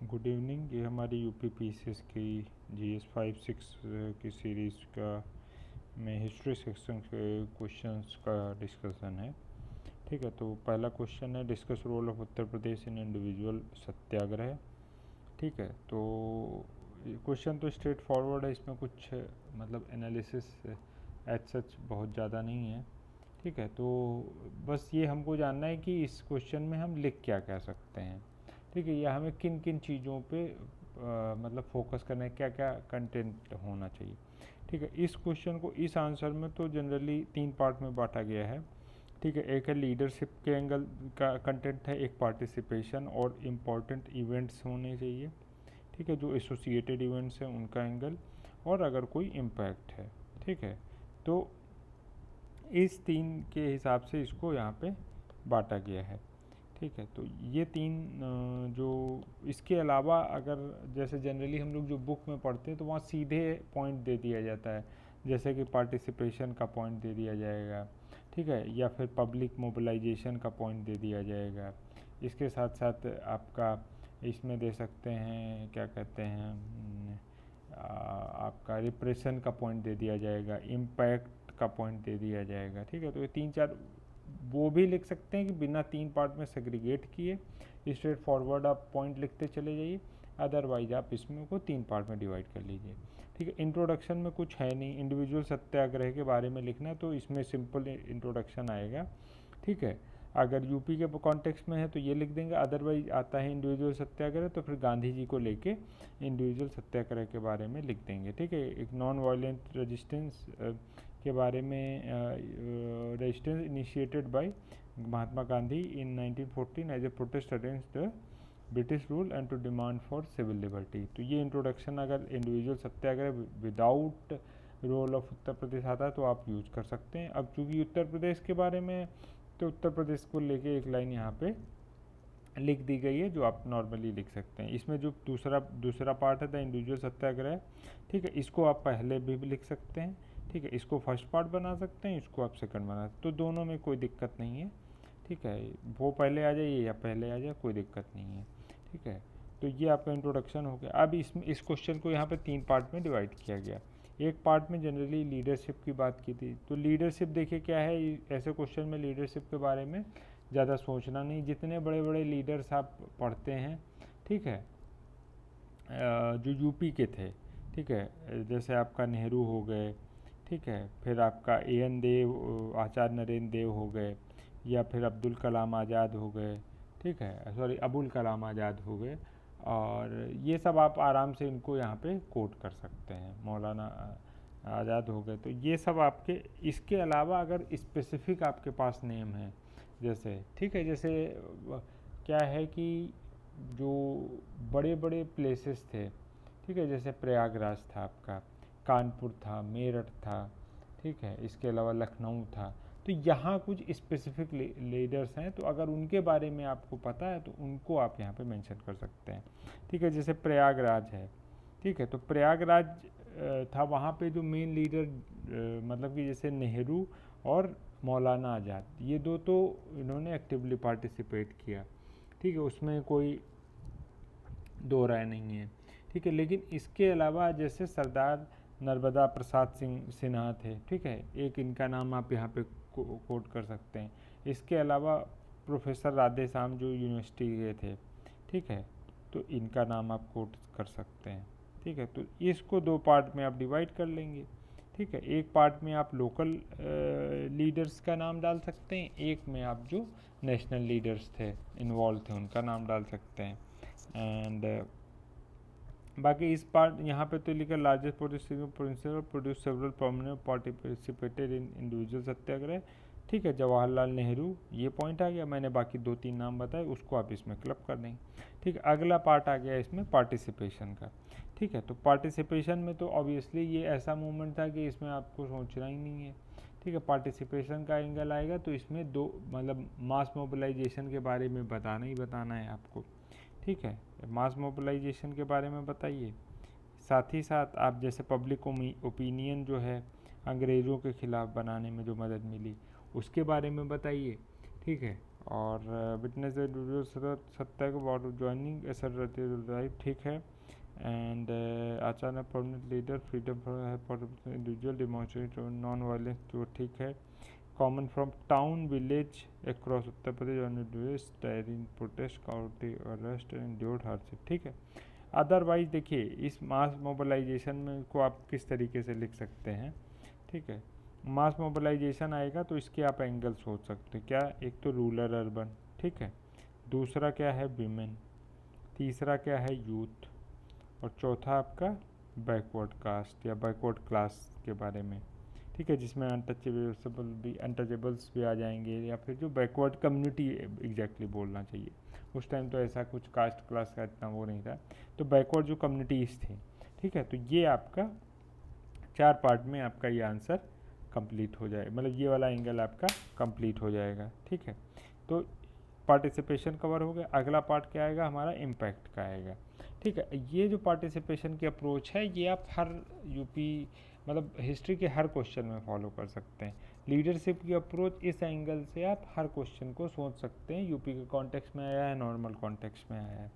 Good evening. ये हमारी UPPCS की जीएस 5-6 की सीरीज़ का में हिस्ट्री सेक्शन के क्वेश्चंस का डिस्कशन है। ठीक है, तो पहला क्वेश्चन है discuss role of Uttar Pradesh in individual satyagraha. ठीक है, तो क्वेश्चन तो स्ट्रेट फॉरवर्ड है, इसमें कुछ मतलब एनालिसिस एज सच बहुत ज़्यादा नहीं है। ठीक है, तो बस ये हमको जानना है कि इस क्वेश्चन में हम लिख क्या कह सकते हैं। ठीक है, या हमें किन किन चीज़ों पे मतलब फोकस करना है, क्या क्या कंटेंट होना चाहिए। ठीक है, इस क्वेश्चन को इस आंसर में तो जनरली 3 पार्ट में बांटा गया है। ठीक है, एक है लीडरशिप के एंगल का कंटेंट है, एक पार्टिसिपेशन और इम्पॉर्टेंट इवेंट्स होने चाहिए। ठीक है, जो एसोसिएटेड इवेंट्स हैं उनका एंगल, और अगर कोई इम्पैक्ट है। ठीक है, तो इस 3 के हिसाब से इसको यहाँ पे बांटा गया है। ठीक है, तो ये 3 जो इसके अलावा अगर जैसे जनरली हम लोग जो बुक में पढ़ते हैं तो वहाँ सीधे पॉइंट दे दिया जाता है, जैसे कि पार्टिसिपेशन का पॉइंट दे दिया जाएगा। ठीक है, या फिर पब्लिक मोबिलाइजेशन का पॉइंट दे दिया जाएगा। इसके साथ साथ आपका इसमें दे सकते हैं, क्या कहते हैं, आपका रिप्रेशन का पॉइंट दे दिया जाएगा, इम्पैक्ट का पॉइंट दे दिया जाएगा। ठीक है, तो ये 3-4 वो भी लिख सकते हैं कि बिना 3 पार्ट में सेग्रीगेट किए स्ट्रेट फॉरवर्ड आप पॉइंट लिखते चले जाइए, अदरवाइज आप इसमें को 3 पार्ट में डिवाइड कर लीजिए। ठीक है, इंट्रोडक्शन में कुछ है नहीं, इंडिविजुअल सत्याग्रह के बारे में लिखना है तो इसमें सिंपल इंट्रोडक्शन आएगा। ठीक है, अगर यूपी के कॉन्टेक्स्ट में है तो ये लिख देंगे, अदरवाइज आता है इंडिविजुअल सत्याग्रह तो फिर गांधी जी को लेके इंडिविजुअल सत्याग्रह के बारे में लिख देंगे। ठीक है, एक नॉन वायलेंट रेजिस्टेंस के बारे में, resistance initiated by Mahatma Gandhi in 1914 as a protest against the British rule and to demand for civil liberty. तो ये इंट्रोडक्शन अगर individual satyagraha without role of Uttar Pradesh आता है तो आप यूज कर सकते हैं। अब चूँकि उत्तर प्रदेश के बारे में, तो उत्तर प्रदेश को लेके एक लाइन यहाँ पे लिख दी गई है जो आप नॉर्मली लिख सकते हैं। इसमें जो दूसरा पार्ट है द इंडिविजुअल सत्याग्रह, ठीक है, इसको आप पहले भी लिख सकते हैं। ठीक है, इसको फर्स्ट पार्ट बना सकते हैं, इसको आप सेकंड बना सकते हैं, तो दोनों में कोई दिक्कत नहीं है। ठीक है, वो पहले आ जाए या पहले आ जाए कोई दिक्कत नहीं है। ठीक है, तो ये आपका इंट्रोडक्शन हो गया। अब इसमें इस क्वेश्चन को यहाँ पे 3 पार्ट में डिवाइड किया गया। एक पार्ट में जनरली लीडरशिप की बात की थी, तो लीडरशिप देखिए क्या है, ऐसे क्वेश्चन में लीडरशिप के बारे में ज़्यादा सोचना नहीं। जितने बड़े बड़े लीडर्स आप पढ़ते हैं, ठीक है, जो यूपी के थे, ठीक है, जैसे आपका नेहरू हो गए, ठीक है, फिर आपका एन देव, आचार्य नरेंद्र देव हो गए, या फिर अब्दुल कलाम आज़ाद हो गए। ठीक है, सॉरी, अबुल कलाम आज़ाद हो गए, और ये सब आप आराम से इनको यहाँ पे कोट कर सकते हैं। मौलाना आज़ाद हो गए, तो ये सब आपके, इसके अलावा अगर स्पेसिफिक आपके पास नेम है जैसे, ठीक है, जैसे क्या है कि जो बड़े बड़े प्लेसेस थे, ठीक है, जैसे प्रयागराज था आपका, कानपुर था, मेरठ था, ठीक है, इसके अलावा लखनऊ था, तो यहाँ कुछ स्पेसिफिक लीडर्स हैं, तो अगर उनके बारे में आपको पता है तो उनको आप यहाँ पे मेंशन कर सकते हैं। ठीक है, जैसे प्रयागराज है, ठीक है, तो प्रयागराज था, वहाँ पे जो मेन लीडर मतलब कि जैसे नेहरू और मौलाना आज़ाद, ये दो तो इन्होंने एक्टिवली पार्टिसिपेट किया। ठीक है, उसमें कोई दो राय नहीं है। ठीक है, लेकिन इसके अलावा जैसे सरदार नर्मदा प्रसाद सिन्हा थे, ठीक है, एक इनका नाम आप यहाँ पे कोट कर सकते हैं। इसके अलावा प्रोफेसर राधे श्याम जो यूनिवर्सिटी के थे, ठीक है, तो इनका नाम आप कोट कर सकते हैं। ठीक है, तो इसको 2 पार्ट में आप डिवाइड कर लेंगे। ठीक है, एक पार्ट में आप लोकल लीडर्स का नाम डाल सकते हैं, एक में आप जो नेशनल लीडर्स थे, इन्वॉल्व थे, उनका नाम डाल सकते हैं। एंड बाकी इस पार्ट यहाँ पे तो लिखा largest produce several prominent participated in individual satyagraha. ठीक है, जवाहरलाल नेहरू, ये पॉइंट आ गया। मैंने बाकी 2-3 नाम बताए, उसको आप इसमें क्लब कर देंगे। ठीक है, अगला पार्ट आ गया इसमें पार्टिसिपेशन का। ठीक है, तो पार्टिसिपेशन में तो ऑब्वियसली ये ऐसा मूवमेंट था कि इसमें आपको सोचना ही नहीं है। ठीक है, पार्टिसिपेशन का एंगल आएगा तो इसमें 2 मतलब मास मोबिलाइजेशन के बारे में बताना ही बताना है आपको। ठीक है, मास मोबिलाइजेशन के बारे में बताइए, साथ ही साथ आप जैसे पब्लिक ओपिनियन जो है अंग्रेज़ों के ख़िलाफ़ बनाने में जो मदद मिली उसके बारे में बताइए। ठीक है, और विटनेस सत्या को अबाउट ज्वाइनिंग राइट, ठीक है। एंड अचानक permanent leader freedom for individual demonstrate non violence, तो ठीक है। Common from town village across Uttar Pradesh on protest county arrest and dude hardship, ठीक है। अदरवाइज देखिए इस मास मोबिलाइजेशन में को आप किस तरीके से लिख सकते हैं, ठीक है। मास मोबिलाइजेशन आएगा तो इसके आप एंगल सोच सकते हैं क्या, एक तो रूरल अर्बन, ठीक है, दूसरा क्या है विमेन, तीसरा क्या है यूथ, और चौथा आपका बैकवर्ड कास्ट या बैकवर्ड क्लास के बारे में, ठीक है, जिसमें अनटचेबल्स भी आ जाएंगे, या फिर जो बैकवर्ड कम्युनिटी एग्जैक्टली बोलना चाहिए, उस टाइम तो ऐसा कुछ कास्ट क्लास का इतना वो नहीं था, तो बैकवर्ड जो कम्युनिटीज़ थी, ठीक है। तो ये आपका 4 पार्ट में आपका ये आंसर कंप्लीट हो जाएगा, मतलब ये वाला एंगल आपका कंप्लीट हो जाएगा, ठीक है। तो पार्टिसिपेशन कवर हो गया। अगला पार्ट क्या आएगा हमारा, इम्पैक्ट का आएगा, ठीक है। ये जो पार्टिसिपेशन की अप्रोच है ये आप हर यूपी मतलब हिस्ट्री के हर क्वेश्चन में फॉलो कर सकते हैं। लीडरशिप की अप्रोच इस एंगल से आप हर क्वेश्चन को सोच सकते हैं, यूपी के कॉन्टेक्स्ट में आया है, नॉर्मल कॉन्टेक्स्ट में आया है,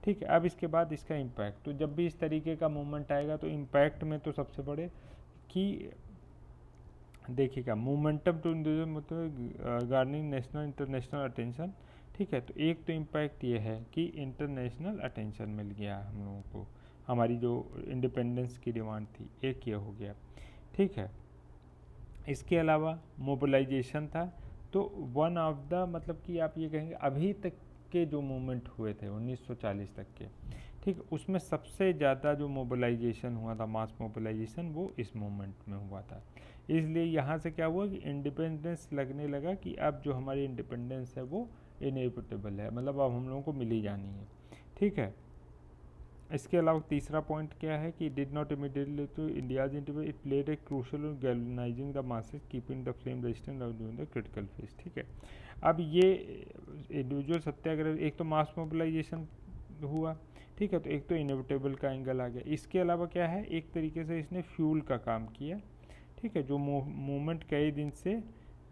ठीक है। अब इसके बाद इसका इम्पैक्ट, तो जब भी इस तरीके का मूवमेंट आएगा तो इम्पैक्ट में तो सबसे बड़े कि देखिएगा मोमेंटम टू मतलब गार्निंग नेशनल इंटरनेशनल अटेंशन, ठीक है। तो एक तो इम्पैक्ट ये है कि इंटरनेशनल अटेंशन मिल गया हम लोगों को, हमारी जो इंडिपेंडेंस की डिमांड थी, एक ये हो गया, ठीक है। इसके अलावा मोबिलाइजेशन था, तो वन ऑफ द मतलब कि आप ये कहेंगे अभी तक के जो मूवमेंट हुए थे 1940 तक के, ठीक, उसमें सबसे ज़्यादा जो मोबिलाइजेशन हुआ था, मास मोबिलाइजेशन, वो इस मूवमेंट में हुआ था। इसलिए यहाँ से क्या हुआ कि इंडिपेंडेंस लगने लगा कि अब जो हमारी इंडिपेंडेंस है वो इनएविटेबल है, मतलब अब हम लोगों को मिली जानी है, ठीक है। इसके अलावा तीसरा पॉइंट क्या है कि did not immediately to India's independence, it played a crucial in galvanizing the masses keeping the flame resistant during the critical phase, ठीक है। अब ये इंडिविजुअल सत्याग्रह, एक तो मास मोबिलाइजेशन हुआ, ठीक है, तो एक तो इनएविटेबल का एंगल आ गया। इसके अलावा क्या है, एक तरीके से इसने फ्यूल का काम किया, ठीक है, जो मूवमेंट कई दिन से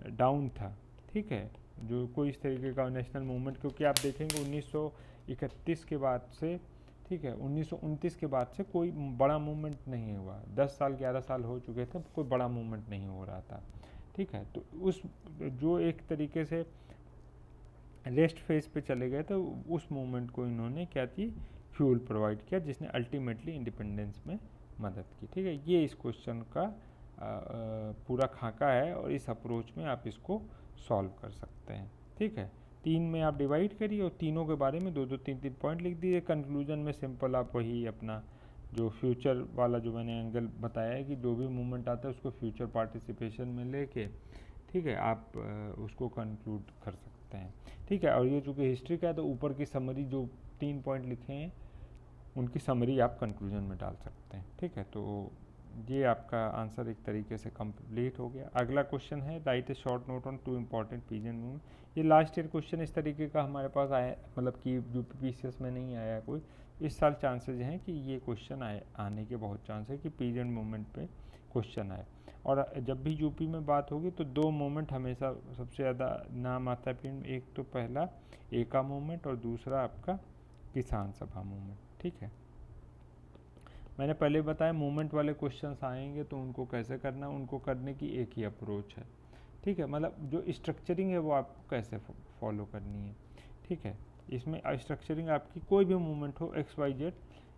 डाउन था, ठीक है, जो कोई इस तरीके का नेशनल मूवमेंट, क्योंकि आप देखेंगे 1931 के बाद से, ठीक है, 1929 के बाद से कोई बड़ा मूवमेंट नहीं हुआ, 10 साल 11 साल हो चुके थे, कोई बड़ा मूवमेंट नहीं हो रहा था, ठीक है। तो उस जो एक तरीके से रेस्ट फेज पे चले गए तो उस मूवमेंट को इन्होंने क्या की, फ्यूल प्रोवाइड किया, जिसने अल्टीमेटली इंडिपेंडेंस में मदद की, ठीक है। ये इस क्वेश्चन का पूरा खाका है और इस अप्रोच में आप इसको सॉल्व कर सकते हैं, ठीक है। 3 में आप डिवाइड करिए और तीनों के बारे में 2-2 3-3 पॉइंट लिख दीजिए। कंक्लूजन में सिंपल आप वही अपना जो फ्यूचर वाला जो मैंने एंगल बताया है कि जो भी मूवमेंट आता है उसको फ्यूचर पार्टिसिपेशन में लेके, ठीक है, आप उसको कंक्लूड कर सकते हैं, ठीक है। और ये चूँकि हिस्ट्री का है तो ऊपर की समरी जो 3 पॉइंट लिखे हैं उनकी समरी आप कंक्लूजन में डाल सकते हैं, ठीक है। तो ये आपका आंसर एक तरीके से कंप्लीट हो गया। अगला क्वेश्चन है right A short note on 2 important pigeon movement. ये लास्ट ईयर क्वेश्चन इस तरीके का हमारे पास आया, मतलब कि यूपीपीसीएस में नहीं आया कोई, इस साल चांसेस हैं कि ये क्वेश्चन आने के बहुत चांस है कि पिजन मूवमेंट पे क्वेश्चन आए। और जब भी यूपी में बात होगी तो 2 मूवमेंट हमेशा सबसे ज़्यादा नाम आता है, एक तो पहला एका मूवमेंट और दूसरा आपका किसान सभा मूवमेंट, ठीक है। मैंने पहले बताया मूवमेंट वाले क्वेश्चंस आएंगे तो उनको कैसे करना है, उनको करने की एक ही अप्रोच है, ठीक है, मतलब जो स्ट्रक्चरिंग है वो आपको कैसे फॉलो करनी है, ठीक है। इसमें स्ट्रक्चरिंग आपकी कोई भी मूवमेंट हो XYZ,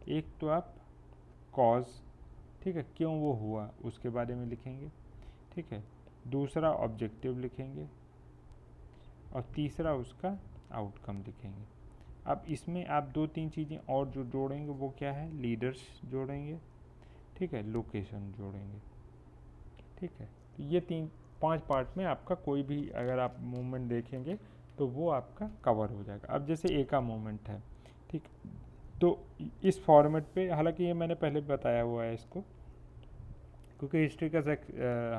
एक तो आप कॉज, ठीक है, क्यों वो हुआ उसके बारे में लिखेंगे, ठीक है, दूसरा ऑब्जेक्टिव लिखेंगे और तीसरा उसका आउटकम लिखेंगे। अब इसमें आप 2-3 चीज़ें और जो जोड़ेंगे वो क्या है, लीडर्स जोड़ेंगे, ठीक है, लोकेशन जोड़ेंगे, ठीक है। तो ये 3-5 पार्ट में आपका कोई भी अगर आप मूवमेंट देखेंगे तो वो आपका कवर हो जाएगा। अब जैसे ए का मूवमेंट है, ठीक, तो इस फॉर्मेट पे, हालांकि ये मैंने पहले बताया हुआ है इसको, क्योंकि हिस्ट्री का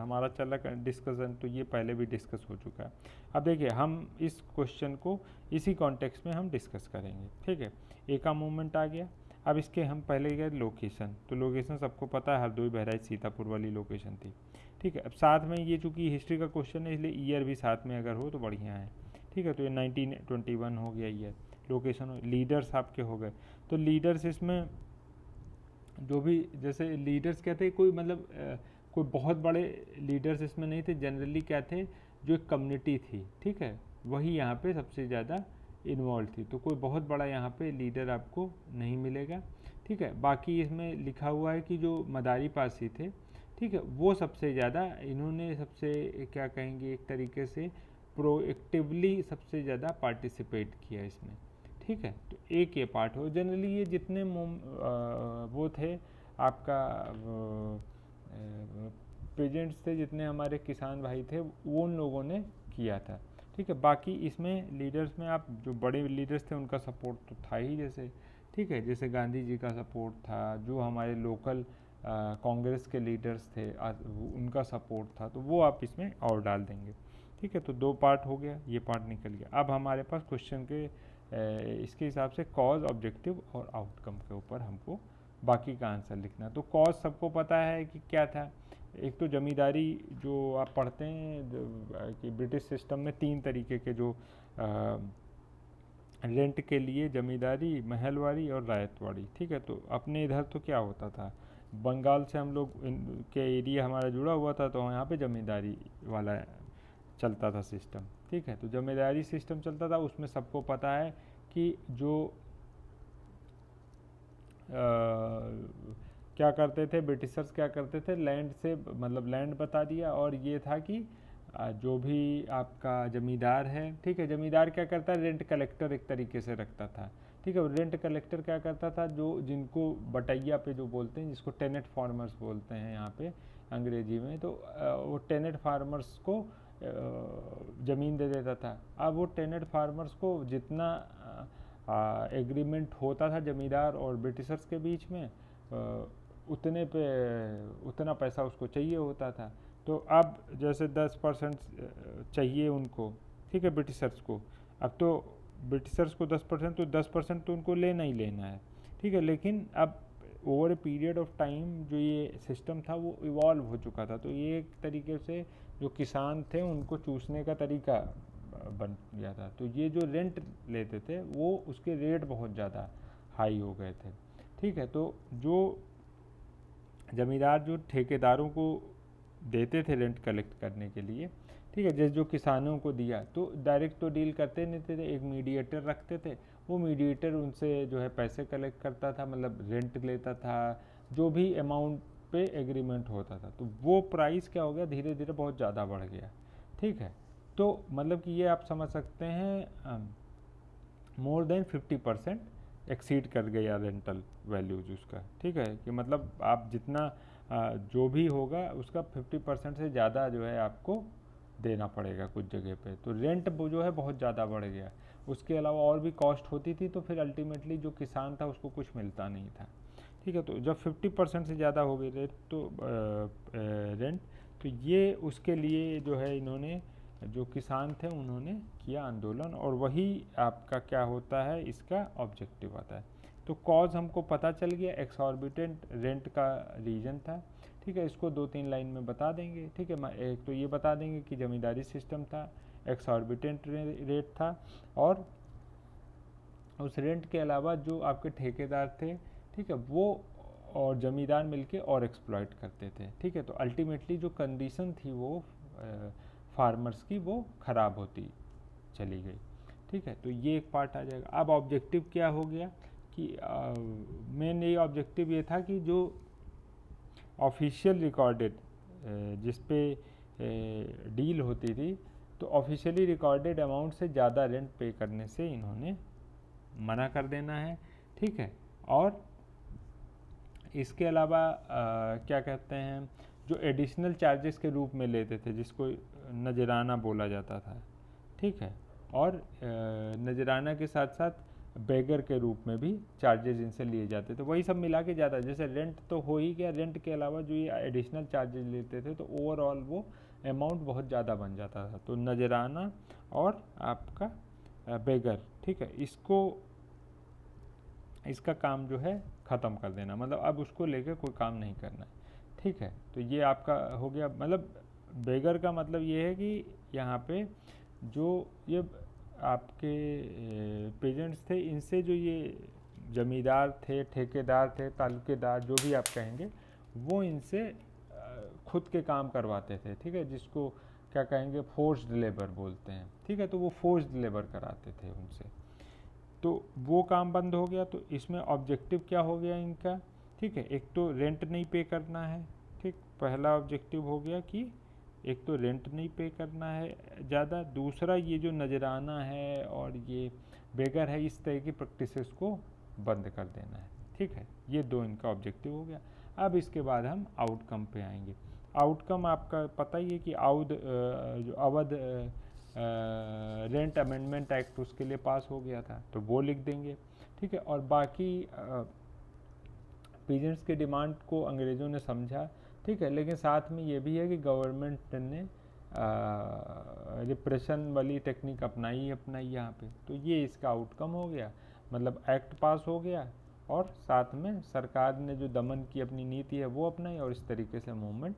हमारा चल रहा डिस्कशन, तो ये पहले भी डिस्कस हो चुका है। अब देखिए हम इस क्वेश्चन को इसी कॉन्टेक्स्ट में हम डिस्कस करेंगे, ठीक है। ए का मूवमेंट आ गया, अब इसके हम पहले गए लोकेशन, तो लोकेशन सबको पता है हरदोई बहराइच सीतापुर वाली लोकेशन थी, ठीक है। अब साथ में ये चूँकि हिस्ट्री का क्वेश्चन है इसलिए ईयर भी साथ में अगर हो तो बढ़िया है, ठीक है। तो ये 1921 हो गया, ये लोकेशन। लीडर्स आपके हो गए। तो लीडर्स इसमें जो भी, जैसे लीडर्स क्या थे, कोई मतलब कोई बहुत बड़े लीडर्स इसमें नहीं थे, जनरली क्या थे, जो एक कम्युनिटी थी, ठीक है, वही यहाँ पे सबसे ज़्यादा इन्वॉल्व थी। तो कोई बहुत बड़ा यहाँ पे लीडर आपको नहीं मिलेगा, ठीक है। बाकी इसमें लिखा हुआ है कि जो मदारी पासी थे, ठीक है, वो सबसे ज़्यादा इन्होंने सबसे क्या कहेंगे, एक तरीके से प्रोएक्टिवली सबसे ज़्यादा पार्टिसिपेट किया इसमें, ठीक है। तो एक ये पार्ट हो। जनरली ये जितने वो थे आपका पेजेंट्स थे, जितने हमारे किसान भाई थे, वो उन लोगों ने किया था, ठीक है। बाकी इसमें लीडर्स में आप जो बड़े लीडर्स थे उनका सपोर्ट तो था ही, जैसे, ठीक है, जैसे गांधी जी का सपोर्ट था, जो हमारे लोकल कांग्रेस के लीडर्स थे उनका सपोर्ट था, तो वो आप इसमें और डाल देंगे, ठीक है। तो दो पार्ट हो गया, ये पार्ट निकल गया। अब हमारे पास क्वेश्चन के इसके हिसाब से कॉज, ऑब्जेक्टिव और आउटकम के ऊपर हमको बाकी का आंसर लिखना। तो कॉज सबको पता है कि क्या था। एक तो जमींदारी जो आप पढ़ते हैं कि ब्रिटिश सिस्टम में 3 तरीके के जो रेंट के लिए, जमींदारी, महलवारी और रायतवाड़ी, ठीक है। तो अपने इधर तो क्या होता था, बंगाल से हम लोग के एरिया हमारा जुड़ा हुआ था, तो यहाँ पे जमींदारी वाला चलता था सिस्टम, ठीक है। तो जमींदारी सिस्टम चलता था, उसमें सबको पता है कि जो क्या करते थे ब्रिटिशर्स, क्या करते थे, लैंड से मतलब लैंड बता दिया, और ये था कि जो भी आपका जमींदार है, ठीक है, जमींदार क्या करता है, रेंट कलेक्टर एक तरीके से रखता था, ठीक है। रेंट कलेक्टर क्या करता था, जो जिनको बटैया पे जो बोलते हैं, जिसको टेनेट फार्मर्स बोलते हैं यहाँ पे अंग्रेजी में, तो वो टेनेट फार्मर्स को ज़मीन दे देता था। अब वो टेनेट फार्मर्स को जितना एग्रीमेंट होता था जमींदार और ब्रिटिशर्स के बीच में, उतना पैसा उसको चाहिए होता था। तो अब जैसे 10% चाहिए उनको, ठीक है, ब्रिटिशर्स को। अब तो ब्रिटिशर्स को 10%, तो 10% तो उनको लेना ही लेना है, ठीक है। लेकिन अब over a period of time जो ये सिस्टम था वो इवॉल्व हो चुका था, तो ये एक तरीके से जो किसान थे उनको चूसने का तरीका बन गया था। तो ये जो रेंट लेते थे वो उसके रेट बहुत ज़्यादा हाई हो गए थे, ठीक है। तो जो ज़मींदार जो ठेकेदारों को देते थे रेंट कलेक्ट करने के लिए, ठीक है, जैसे जो किसानों को दिया, तो डायरेक्ट तो डील करते नहीं थे, एक मीडिएटर रखते थे, वो मीडिएटर उनसे जो है पैसे कलेक्ट करता था, मतलब रेंट लेता था, जो भी अमाउंट पे एग्रीमेंट होता था। तो वो प्राइस क्या हो गया, धीरे धीरे बहुत ज़्यादा बढ़ गया, ठीक है। तो मतलब कि ये आप समझ सकते हैं मोर देन 50% एक्सीड कर गया रेंटल वैल्यूज उसका, ठीक है, कि मतलब आप जितना जो भी होगा उसका 50% से ज़्यादा जो है आपको देना पड़ेगा कुछ जगह पे। तो रेंट वो जो है बहुत ज़्यादा बढ़ गया। उसके अलावा और भी कॉस्ट होती थी, तो फिर अल्टीमेटली जो किसान था उसको कुछ मिलता नहीं था, ठीक है। तो जब 50% से ज़्यादा हो गई रेट तो रेंट, तो ये उसके लिए जो है इन्होंने, जो किसान थे उन्होंने किया आंदोलन, और वही आपका क्या होता है, इसका ऑब्जेक्टिव आता है। तो कॉज हमको पता चल गया, एक्सॉर्बिटेंट रेंट का रीजन था, ठीक है। इसको 2-3 लाइन में बता देंगे, ठीक है। एक तो ये बता देंगे कि जमींदारी सिस्टम था, एक्सॉर्बिटेंट रेट था, और उस रेंट के अलावा जो आपके ठेकेदार थे, ठीक है, वो और ज़मींदार मिलके और एक्सप्लॉइट करते थे, ठीक है। तो अल्टीमेटली जो कंडीशन थी वो फार्मर्स की वो ख़राब होती चली गई, ठीक है। तो ये एक पार्ट आ जाएगा। अब ऑब्जेक्टिव क्या हो गया कि मेन ये ऑब्जेक्टिव ये था कि जो ऑफिशियल रिकॉर्डेड जिस पे डील होती थी, तो ऑफिशियली रिकॉर्डेड अमाउंट से ज़्यादा रेंट पे करने से इन्होंने मना कर देना है, ठीक है। और इसके अलावा क्या कहते हैं, जो एडिशनल चार्जेस के रूप में लेते थे, जिसको नजराना बोला जाता था, ठीक है, और नजराना के साथ साथ बेगर के रूप में भी चार्जेस इनसे लिए जाते थे, वही सब मिला के ज़्यादा, जैसे रेंट तो हो ही गया, रेंट के अलावा जो ये एडिशनल चार्जेस लेते थे, तो ओवरऑल वो अमाउंट बहुत ज़्यादा बन जाता था। तो नजराना और आपका बेगर, ठीक है, इसका काम जो है ख़त्म कर देना, मतलब अब उसको लेकर कोई काम नहीं करना है, ठीक है। तो ये आपका हो गया, मतलब बेगर का मतलब ये है कि यहाँ पे जो ये आपके पेजेंट्स थे, इनसे जो ये जमींदार थे, ठेकेदार थे, तालुकेदार, जो भी आप कहेंगे, वो इनसे खुद के काम करवाते थे, ठीक है, जिसको क्या कहेंगे, फोर्स्ड लेबर बोलते हैं, ठीक है। तो वो फोर्स्ड लेबर कराते थे उनसे, तो वो काम बंद हो गया। तो इसमें ऑब्जेक्टिव क्या हो गया इनका, ठीक है, एक तो रेंट नहीं पे करना है, ठीक, पहला ऑब्जेक्टिव हो गया कि एक तो रेंट नहीं पे करना है ज़्यादा, दूसरा ये जो नजराना है और ये बेगर है, इस तरह की प्रैक्टिसेस को बंद कर देना है, ठीक है। ये दो इनका ऑब्जेक्टिव हो गया। अब इसके बाद हम आउटकम पे आएंगे। आउटकम आपका पता ही है कि जो अवध रेंट अमेंडमेंट एक्ट उसके लिए पास हो गया था, तो वो लिख देंगे, ठीक है। और बाकी पीजेंट्स की डिमांड को अंग्रेज़ों ने समझा, ठीक है, लेकिन साथ में ये भी है कि गवर्नमेंट ने रिप्रेशन वाली टेक्निक अपनाई यहाँ पे। तो ये इसका आउटकम हो गया, मतलब एक्ट पास हो गया और साथ में सरकार ने जो दमन की अपनी नीति है वो अपनाई, और इस तरीके से मूवमेंट,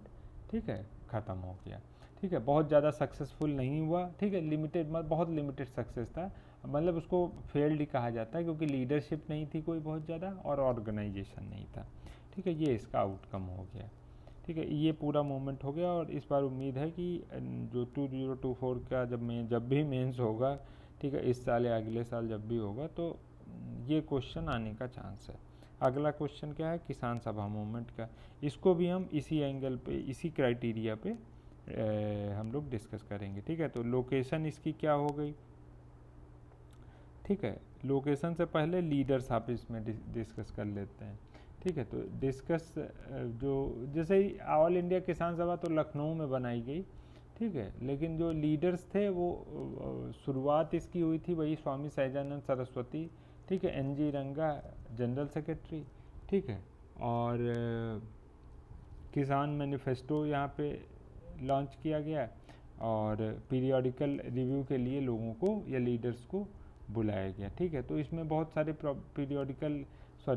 ठीक है, ख़त्म हो गया, ठीक है। बहुत ज़्यादा सक्सेसफुल नहीं हुआ, ठीक है, लिमिटेड, मतलब बहुत लिमिटेड सक्सेस था, मतलब उसको फेल्ड ही कहा जाता है, क्योंकि लीडरशिप नहीं थी कोई बहुत ज़्यादा और ऑर्गेनाइजेशन नहीं था, ठीक है। ये इसका आउटकम हो गया, ठीक है। ये पूरा मूवमेंट हो गया। और इस बार उम्मीद है कि जो 2024 का जब भी मेंस होगा, ठीक है, इस साल या अगले साल जब भी होगा, तो ये क्वेश्चन आने का चांस है। अगला क्वेश्चन क्या है, किसान सभा मूवमेंट का। इसको भी हम इसी एंगल पे, इसी क्राइटेरिया पे हम लोग डिस्कस करेंगे, ठीक है। तो लोकेशन इसकी क्या हो गई, ठीक है। लोकेशन से पहले लीडर्स आप इसमें डिस्कस कर लेते हैं, ठीक है। तो डिस्कस जो जैसे ही ऑल इंडिया किसान सभा तो लखनऊ में बनाई गई, ठीक है, लेकिन जो लीडर्स थे वो शुरुआत इसकी हुई थी वही स्वामी सहजानंद सरस्वती, ठीक है, NG रंगा जनरल सेक्रेटरी, ठीक है। और किसान मैनिफेस्टो यहाँ पे लॉन्च किया गया, और पीरियोडिकल रिव्यू के लिए लोगों को या लीडर्स को बुलाया गया, ठीक है। तो इसमें बहुत सारे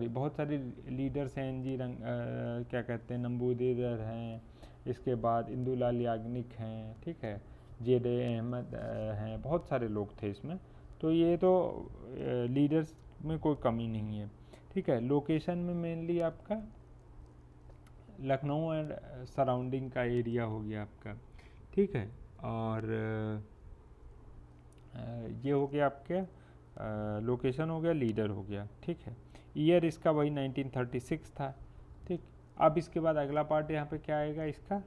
बहुत सारे लीडर्स हैं, क्या कहते हैं, नंबूदिर हैं, इसके बाद इंदुलाल याग्निक हैं, ठीक है, JD अहमद हैं, बहुत सारे लोग थे इसमें। तो ये तो लीडर्स में कोई कमी नहीं है, ठीक है। लोकेशन में मेनली आपका लखनऊ एंड सराउंडिंग का एरिया हो गया आपका, ठीक है। और ये हो गया आपके लोकेशन हो गया, लीडर हो गया, ठीक है। ईयर इसका वही 1936 था, ठीक। अब इसके बाद अगला पार्ट यहाँ पे क्या आएगा, इसका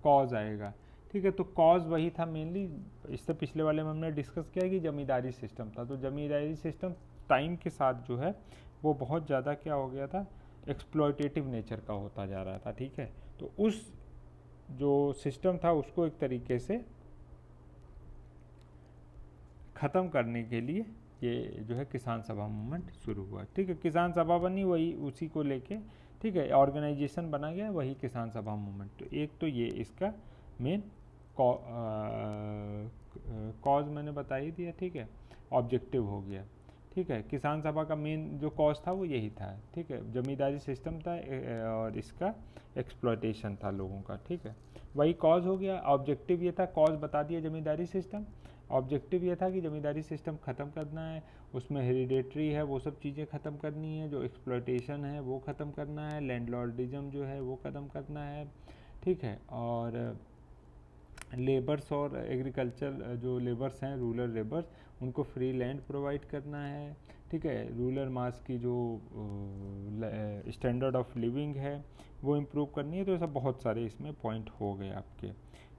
कॉज आएगा, ठीक है। तो कॉज वही था मेनली, इससे पिछले वाले में हमने डिस्कस किया कि जमींदारी सिस्टम था। तो जमींदारी सिस्टम टाइम के साथ जो है वो बहुत ज़्यादा क्या हो गया था, एक्सप्लॉयटेटिव नेचर का होता जा रहा था, ठीक है। तो उस जो सिस्टम था उसको एक तरीके से ख़त्म करने के लिए ये जो है किसान सभा मूवमेंट शुरू हुआ, ठीक है। किसान सभा बनी वही उसी को लेके, ठीक है, ऑर्गेनाइजेशन बना गया वही किसान सभा मूवमेंट। तो एक तो ये इसका मेन कॉज मैंने बता ही दिया, ठीक है, ऑब्जेक्टिव हो गया, ठीक है। किसान सभा का मेन जो कॉज था वो यही था, ठीक है, जमींदारी सिस्टम था और इसका एक्सप्लॉयटेशन था लोगों का, ठीक है, वही कॉज हो गया। ऑब्जेक्टिव ये था, कॉज बता दिया जमींदारी सिस्टम, ऑब्जेक्टिव ये था कि जमींदारी सिस्टम ख़त्म करना है, उसमें हेरिडेटरी है वो सब चीज़ें ख़त्म करनी है, जो एक्सप्लॉयटेशन है वो ख़त्म करना है, लैंडलॉर्डिज्म जो है वो ख़त्म करना है, ठीक है। और लेबर्स और एग्रीकल्चर जो लेबर्स हैं, रूरल लेबर्स, उनको फ्री लैंड प्रोवाइड करना है, ठीक है। रूरल मास की जो स्टैंडर्ड ऑफ लिविंग है वो इम्प्रूव करनी है। तो ऐसा बहुत सारे इसमें पॉइंट हो गए आपके,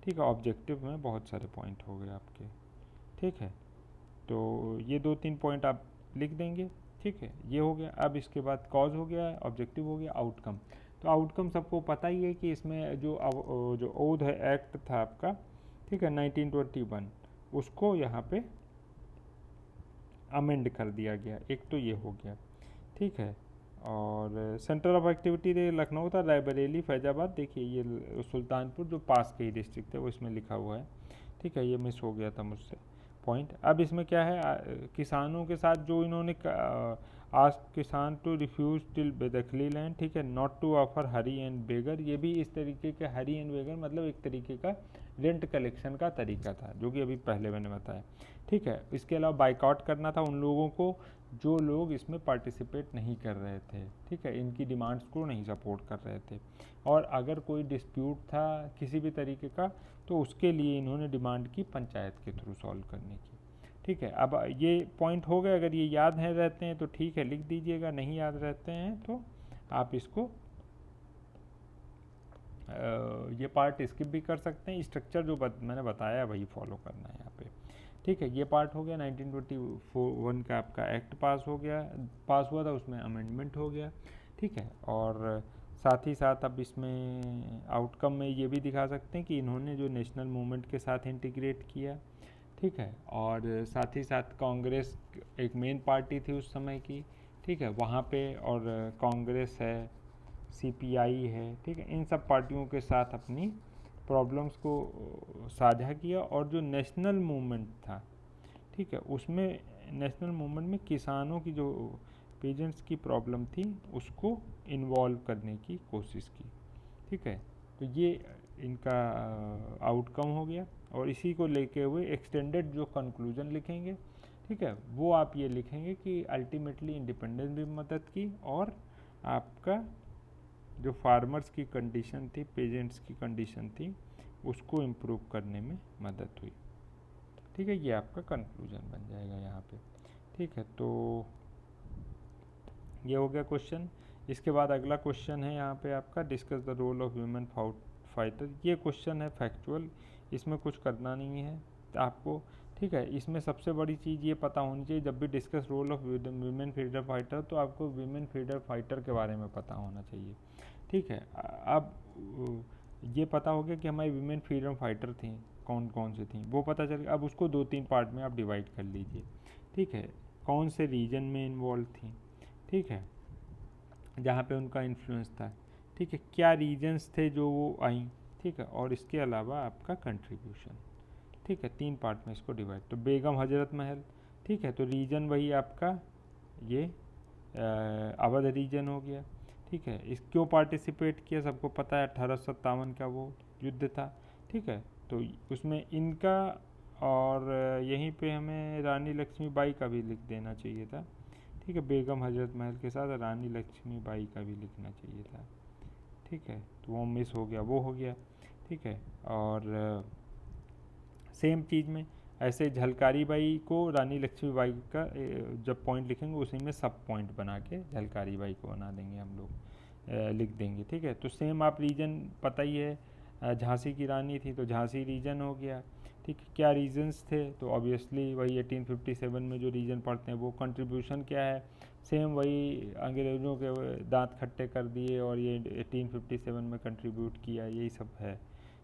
ठीक है, ऑब्जेक्टिव में बहुत सारे पॉइंट हो गए आपके, ठीक है। तो ये 2-3 पॉइंट आप लिख देंगे, ठीक है, ये हो गया। अब इसके बाद कॉज हो गया, ऑब्जेक्टिव हो गया, आउटकम। तो आउटकम सबको पता ही है कि इसमें जो औध है एक्ट था आपका, ठीक है, 1921, उसको यहाँ पे अमेंड कर दिया गया, एक तो ये हो गया, ठीक है। और सेंटर ऑफ एक्टिविटी लखनऊ था, रायबरेली, फैजाबाद, देखिए ये सुल्तानपुर जो पास के ही डिस्ट्रिक्ट है वो इसमें लिखा हुआ है, ठीक है, ये मिस हो गया था मुझसे पॉइंट। अब इसमें क्या है, किसानों के साथ जो इन्होंने ask kisan to refuse till bedakhli land, ठीक है, not to offer hari and begar, ये भी इस तरीके के हरी एंड बेगर मतलब एक तरीके का रेंट कलेक्शन का तरीका था जो कि अभी पहले मैंने बताया, ठीक है। इसके अलावा बाइकआउट करना था उन लोगों को जो लोग इसमें पार्टिसिपेट नहीं कर रहे थे, ठीक है, इनकी डिमांड्स को नहीं सपोर्ट कर रहे थे। और अगर कोई डिस्प्यूट था किसी भी तरीके का तो उसके लिए इन्होंने डिमांड की पंचायत के थ्रू सॉल्व करने की, ठीक है। अब ये पॉइंट हो गए, अगर ये याद है रहते हैं तो ठीक है लिख दीजिएगा, नहीं याद रहते हैं तो आप इसको ये पार्ट स्किप भी कर सकते हैं। स्ट्रक्चर जो मैंने बताया वही फॉलो करना है यहाँ पे, ठीक है। ये पार्ट हो गया। 1921 का आपका एक्ट पास हुआ था, उसमें अमेंडमेंट हो गया, ठीक है। और साथ ही साथ अब इसमें आउटकम में ये भी दिखा सकते हैं कि इन्होंने जो नेशनल मूवमेंट के साथ इंटीग्रेट किया, ठीक है। और साथ ही साथ कांग्रेस एक मेन पार्टी थी उस समय की, ठीक है, वहाँ पे, और कांग्रेस है, सीपीआई है, ठीक है, इन सब पार्टियों के साथ अपनी प्रॉब्लम्स को साझा किया। और जो नेशनल मूवमेंट था, ठीक है, उसमें नेशनल मूवमेंट में किसानों की जो पेजेंट्स की प्रॉब्लम थी उसको इन्वॉल्व करने की कोशिश की, ठीक है। तो ये इनका आउटकम हो गया। और इसी को लेके हुए एक्सटेंडेड जो कंक्लूजन लिखेंगे, ठीक है, वो आप ये लिखेंगे कि अल्टीमेटली इंडिपेंडेंस भी मदद की और आपका जो फार्मर्स की कंडीशन थी, पेजेंट्स की कंडीशन थी, उसको इम्प्रूव करने में मदद हुई, ठीक है। ये आपका कंक्लूजन बन जाएगा यहाँ पे, ठीक है। तो ये हो गया क्वेश्चन। इसके बाद अगला क्वेश्चन है यहाँ पे आपका discuss the role of women fighter. ये क्वेश्चन है फैक्चुअल, इसमें कुछ करना नहीं है आपको, ठीक है। इसमें सबसे बड़ी चीज़ ये पता होनी चाहिए, जब भी discuss role of women freedom fighter तो आपको वीमेन फ्रीडम फाइटर के बारे में पता होना चाहिए, ठीक है। अब ये पता हो गया कि हमारी वीमेन फ्रीडम फाइटर थी, कौन कौन सी थी वो पता चल गया। अब उसको 2-3 पार्ट में आप डिवाइड कर लीजिए, ठीक है। कौन से रीजन में इन्वॉल्व थी, ठीक है, जहाँ पे उनका इन्फ्लुएंस था, ठीक है, क्या रीजन्स थे जो वो आई, ठीक है, और इसके अलावा आपका कंट्रीब्यूशन, ठीक है। 3 पार्ट में इसको डिवाइड। तो बेगम हजरत महल, ठीक है, तो रीजन वही आपका ये अवध रीजन हो गया, ठीक है। इस क्यों पार्टिसिपेट किया सबको पता है, 1857 का वो युद्ध था, ठीक है। तो उसमें इनका, और यहीं पे हमें रानी लक्ष्मीबाई का भी लिख देना चाहिए था, ठीक है। बेगम हजरत महल के साथ रानी लक्ष्मीबाई का भी लिखना चाहिए था, ठीक है। तो वो मिस हो गया, वो हो गया, ठीक है। और सेम चीज़ में ऐसे झलकारी बाई को रानी लक्ष्मीबाई का जब पॉइंट लिखेंगे उसी में सब पॉइंट बना के झलकारी बाई को बना देंगे हम लोग, लिख देंगे, ठीक है। तो सेम आप रीजन पता ही है, झांसी की रानी थी तो झांसी रीजन हो गया, ठीक है। क्या रीजन्स थे, तो ऑब्वियसली वही 1857 में जो रीजन पढ़ते हैं वो। कंट्रीब्यूशन क्या है, सेम वही अंग्रेज़ों के दांत खट्टे कर दिए और ये 1857 में कंट्रीब्यूट किया, यही सब है,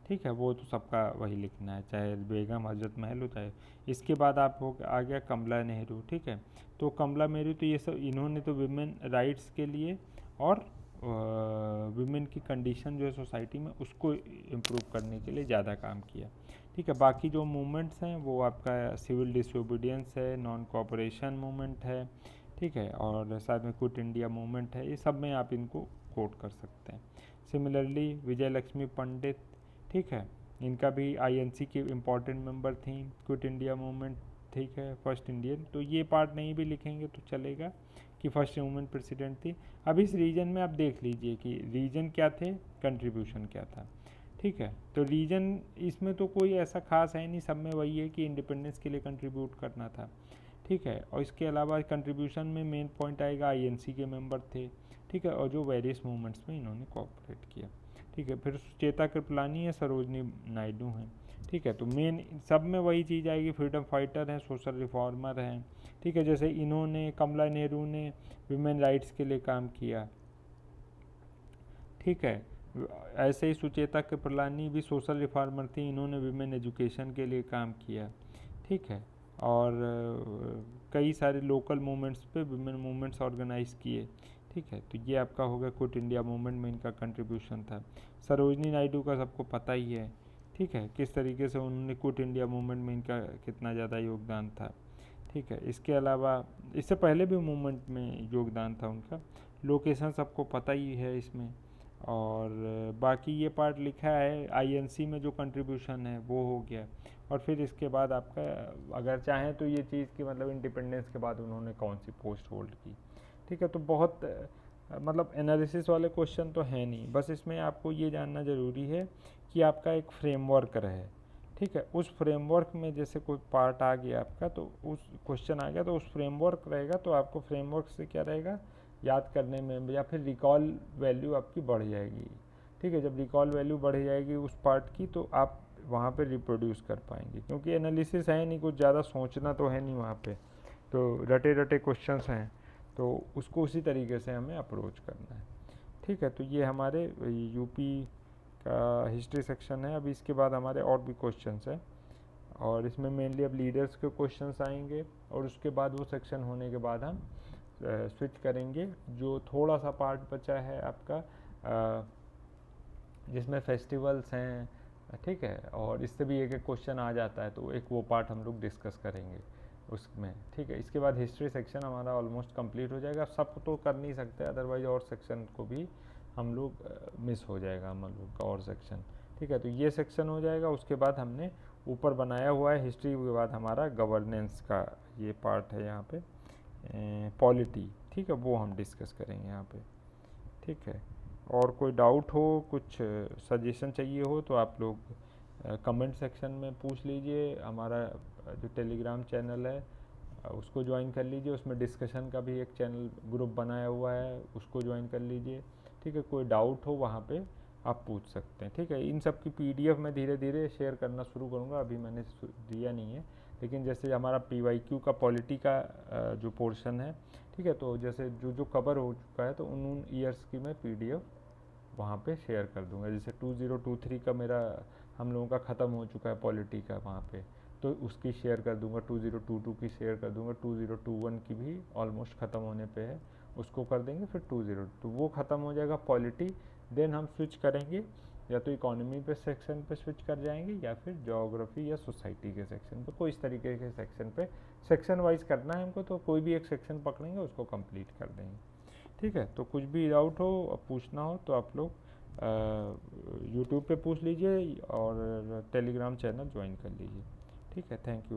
ठीक है। वो तो सबका वही लिखना है, चाहे बेगम हजरत महल हो चाहे। इसके बाद आप हो आ गया कमला नेहरू, ठीक है। तो कमला नेहरू तो ये सब इन्होंने तो विमेन राइट्स के लिए और विमेन की कंडीशन जो है सोसाइटी में उसको इम्प्रूव करने के लिए ज़्यादा काम किया, ठीक है। बाकी जो मूवमेंट्स हैं वो आपका सिविल डिसोबीडियंस है, नॉन कोऑपरेशन मूवमेंट है, ठीक है, और साथ में क्विट इंडिया मूवमेंट है, ये सब में आप इनको कोट कर सकते हैं। सिमिलरली विजय लक्ष्मी पंडित, ठीक है, इनका भी आईएनसी की इम्पॉर्टेंट मेंबर थी, क्विट इंडिया मूवमेंट, ठीक है, फर्स्ट इंडियन। तो ये पार्ट नहीं भी लिखेंगे तो चलेगा कि फर्स्ट वुमेन प्रेसिडेंट थी। अब इस रीजन में आप देख लीजिए कि रीजन क्या थे, कंट्रीब्यूशन क्या था, ठीक है। तो रीजन इसमें तो कोई ऐसा खास है नहीं, सब में वही है कि इंडिपेंडेंस के लिए कंट्रीब्यूट करना था, ठीक है। और इसके अलावा कंट्रीब्यूशन में मेन पॉइंट आएगा आईएनसी के मेंबर थे, ठीक है, और जो वेरियस मूवमेंट्स में इन्होंने कोऑपरेट किया, ठीक है। फिर सुचेता कृपलानी है, सरोजनी नायडू हैं, ठीक है। तो मेन सब में वही चीज़ आएगी, फ्रीडम फाइटर हैं, सोशल रिफॉर्मर हैं, ठीक है। जैसे इन्होंने, कमला नेहरू ने विमेन राइट्स के लिए काम किया, ठीक है। ऐसे ही सुचेता कृपलानी भी सोशल रिफॉर्मर थी, इन्होंने विमेन एजुकेशन के लिए काम किया, ठीक है। और कई सारे लोकल मूवमेंट्स पे विमेन मूवमेंट्स ऑर्गेनाइज किए, ठीक है। तो ये आपका हो गया क्विट इंडिया मूवमेंट में इनका कंट्रीब्यूशन था। सरोजनी नायडू का सबको पता ही है, ठीक है, किस तरीके से उन्होंने क्विट इंडिया मूवमेंट में इनका कितना ज़्यादा योगदान था, ठीक है। इसके अलावा इससे पहले भी मूवमेंट में योगदान था उनका। लोकेशन सबको पता ही है इसमें। और बाकी ये पार्ट लिखा है आईएनसी में जो कंट्रीब्यूशन है वो हो गया। और फिर इसके बाद आपका अगर चाहें तो ये चीज़ कि मतलब इंडिपेंडेंस के बाद उन्होंने कौन सी पोस्ट होल्ड की। ठीक है, तो बहुत मतलब एनालिसिस वाले क्वेश्चन तो है नहीं, बस इसमें आपको ये जानना ज़रूरी है कि आपका एक फ्रेमवर्क रहे। ठीक है, उस फ्रेमवर्क में जैसे कोई पार्ट आ गया आपका, तो उस क्वेश्चन आ गया तो उस फ्रेमवर्क रहेगा, तो आपको फ्रेमवर्क से क्या रहेगा, याद करने में या फिर रिकॉल वैल्यू आपकी बढ़ जाएगी। ठीक है, जब रिकॉल वैल्यू बढ़ जाएगी उस पार्ट की, तो आप वहाँ पे रिप्रोड्यूस कर पाएंगे, क्योंकि एनालिसिस है नहीं, कुछ ज़्यादा सोचना तो है नहीं वहाँ पे, तो रटे रटे क्वेश्चंस हैं, तो उसको उसी तरीके से हमें अप्रोच करना है। ठीक है, तो ये हमारे यूपी का हिस्ट्री सेक्शन है। अभी इसके बाद हमारे और भी क्वेश्चंस हैं, और इसमें मेनली अब लीडर्स के क्वेश्चंस आएंगे, और उसके बाद वो सेक्शन होने के बाद हम स्विच करेंगे। जो थोड़ा सा पार्ट बचा है आपका जिसमें फेस्टिवल्स हैं, ठीक है, और इससे भी एक एक क्वेश्चन आ जाता है, तो एक वो पार्ट हम लोग डिस्कस करेंगे उसमें। ठीक है, इसके बाद हिस्ट्री सेक्शन हमारा ऑलमोस्ट कंप्लीट हो जाएगा। सब तो कर नहीं सकते, अदरवाइज और सेक्शन को भी हम लोग मिस हो जाएगा हम लोग का और सेक्शन। ठीक है, तो ये सेक्शन हो जाएगा। उसके बाद हमने ऊपर बनाया हुआ है हिस्ट्री के बाद हमारा गवर्नेंस का ये पार्ट है यहाँ पे, पॉलिटी। ठीक है, वो हम डिस्कस करेंगे यहाँ पे। ठीक है, और कोई डाउट हो, कुछ सजेशन चाहिए हो, तो आप लोग कमेंट सेक्शन में पूछ लीजिए। हमारा जो टेलीग्राम चैनल है उसको ज्वाइन कर लीजिए, उसमें डिस्कशन का भी एक चैनल ग्रुप बनाया हुआ है, उसको ज्वाइन कर लीजिए। ठीक है, कोई डाउट हो वहाँ पे आप पूछ सकते हैं। ठीक है, इन सब की पीडीएफ मैं धीरे धीरे शेयर करना शुरू करूँगा, अभी मैंने दिया नहीं है, लेकिन जैसे हमारा पीवाईक्यू का पॉलिटी का जो पोर्शन है, ठीक है, तो जैसे जो जो कवर हो चुका है, तो उन ईयर्स की मैं पीडीएफ वहाँ पे शेयर कर दूंगा। जैसे 2023 का मेरा हम लोगों का ख़त्म हो चुका है पॉलिटी का वहाँ पे, तो उसकी शेयर कर दूंगा। 2022 की शेयर कर दूंगा। 2021 की भी ऑलमोस्ट ख़त्म होने पे है, उसको कर देंगे। फिर 2022 वो ख़त्म हो जाएगा पॉलिटी। देन हम स्विच करेंगे, या तो इकोनॉमी पे सेक्शन पे स्विच कर जाएंगे, या फिर ज्योग्राफी या सोसाइटी के सेक्शन पे, कोई इस तरीके के सेक्शन पे सेक्शन वाइज करना है हमको, तो कोई भी एक सेक्शन पकड़ेंगे, उसको कंप्लीट कर देंगे। ठीक है, तो कुछ भी डाउट हो, पूछना हो, तो आप लोग यूट्यूब पे पूछ लीजिए और टेलीग्राम चैनल ज्वाइन कर लीजिए। ठीक है, थैंक यू।